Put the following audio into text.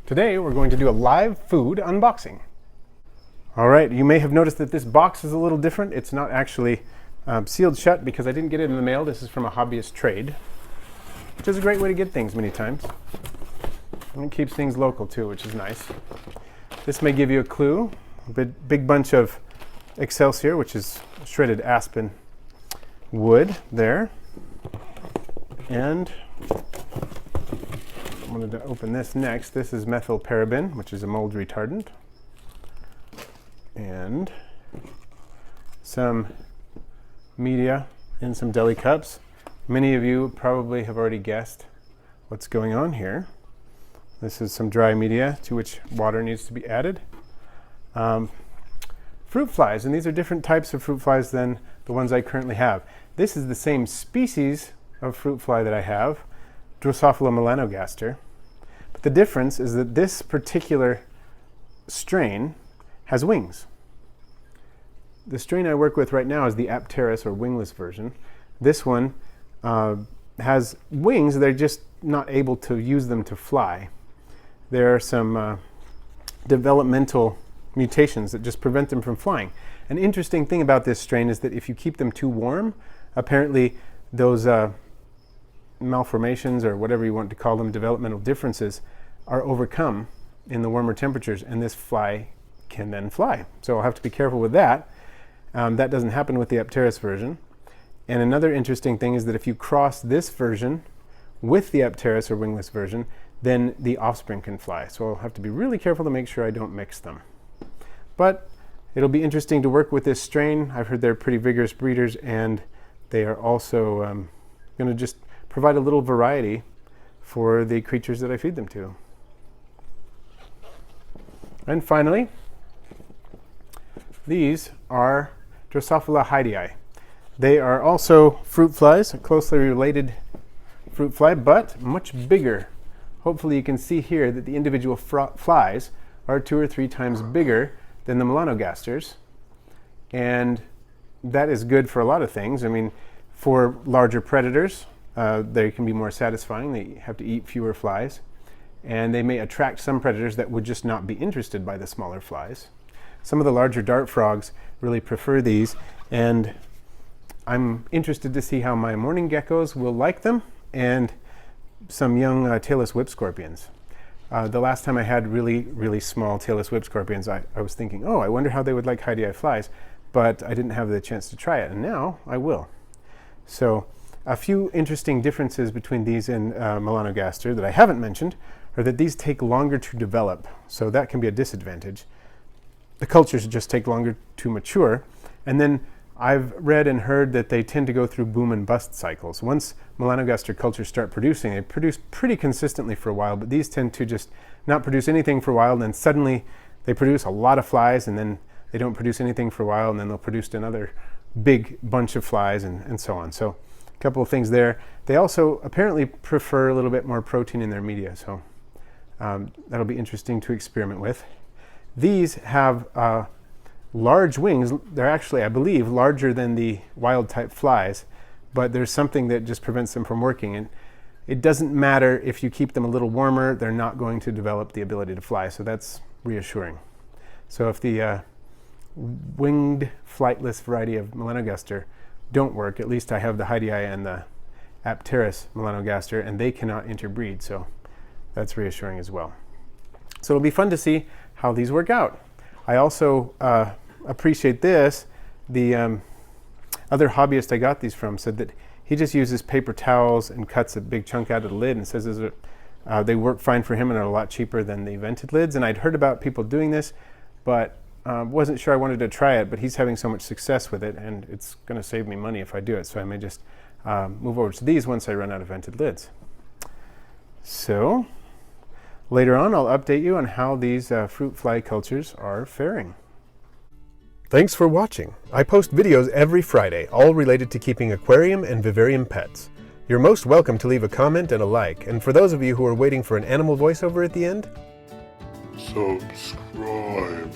Today we're going to do a live food unboxing. All right, you may have noticed that this box is a little different. It's not actually sealed shut because I didn't get it in the mail. This is from a hobbyist trade, which is a great way to get things many times. And it keeps things local too, which is nice. This may give you a clue. A big bunch of Excelsior, which is shredded aspen wood there. And I wanted to open this next. This is methylparaben, which is a mold retardant. And some media in some deli cups. Many of you probably have already guessed what's going on here. This is some dry media to which water needs to be added. Fruit flies, and these are different types of fruit flies than the ones I currently have. This is the same species of fruit fly that I have, Drosophila melanogaster. But the difference is that this particular strain has wings. The strain I work with right now is the apteris or wingless version. This one has wings. They're just not able to use them to fly. There are some developmental mutations that just prevent them from flying. An interesting thing about this strain is that if you keep them too warm, apparently those malformations, or whatever you want to call them, developmental differences, are overcome in the warmer temperatures, and this fly can then fly. So I'll have to be careful with that. That doesn't happen with the apteris version. And another interesting thing is that if you cross this version with the apteris or wingless version, then the offspring can fly. So I'll have to be really careful to make sure I don't mix them. But it'll be interesting to work with this strain. I've heard they're pretty vigorous breeders, and they are also going to just provide a little variety for the creatures that I feed them to. And finally, these are Drosophila hydei. They are also fruit flies, a closely related fruit fly, but much bigger. Hopefully you can see here that the individual flies are 2 or 3 times bigger than the melanogasters. And that is good for a lot of things. I mean, for larger predators, they can be more satisfying. They have to eat fewer flies. And they may attract some predators that would just not be interested by the smaller flies. Some of the larger dart frogs really prefer these, and I'm interested to see how my mourning geckos will like them, and some young tailless whip scorpions. The last time I had really small tailless whip scorpions, I was thinking, oh, I wonder how they would like hydei flies, but I didn't have the chance to try it, and now I will. So a few interesting differences between these and melanogaster that I haven't mentioned are that these take longer to develop, so that can be a disadvantage. The cultures just take longer to mature, and then I've read and heard that they tend to go through boom and bust cycles. Once melanogaster cultures start producing, they produce pretty consistently for a while, but these tend to just not produce anything for a while, and then suddenly they produce a lot of flies, and then they don't produce anything for a while, and then they'll produce another big bunch of flies, and so on. So a couple of things there. They also apparently prefer a little bit more protein in their media, so that'll be interesting to experiment with. These have large wings. They're actually, I believe, larger than the wild type flies, but there's something that just prevents them from working. And it doesn't matter if you keep them a little warmer, they're not going to develop the ability to fly, so that's reassuring. So if the winged flightless variety of melanogaster don't work, at least I have the hydei and the apteris melanogaster, and they cannot interbreed, so that's reassuring as well. So it'll be fun to see how these work out. I also appreciate this. The other hobbyist I got these from said that he just uses paper towels and cuts a big chunk out of the lid, and says they work fine for him and are a lot cheaper than the vented lids. And I'd heard about people doing this, but wasn't sure I wanted to try it, but he's having so much success with it, and it's going to save me money if I do it, so I may just move over to these once I run out of vented lids. So later on, I'll update you on how these fruit fly cultures are faring. Thanks for watching. I post videos every Friday, all related to keeping aquarium and vivarium pets. You're most welcome to leave a comment and a like, and for those of you who are waiting for an animal voiceover at the end, subscribe.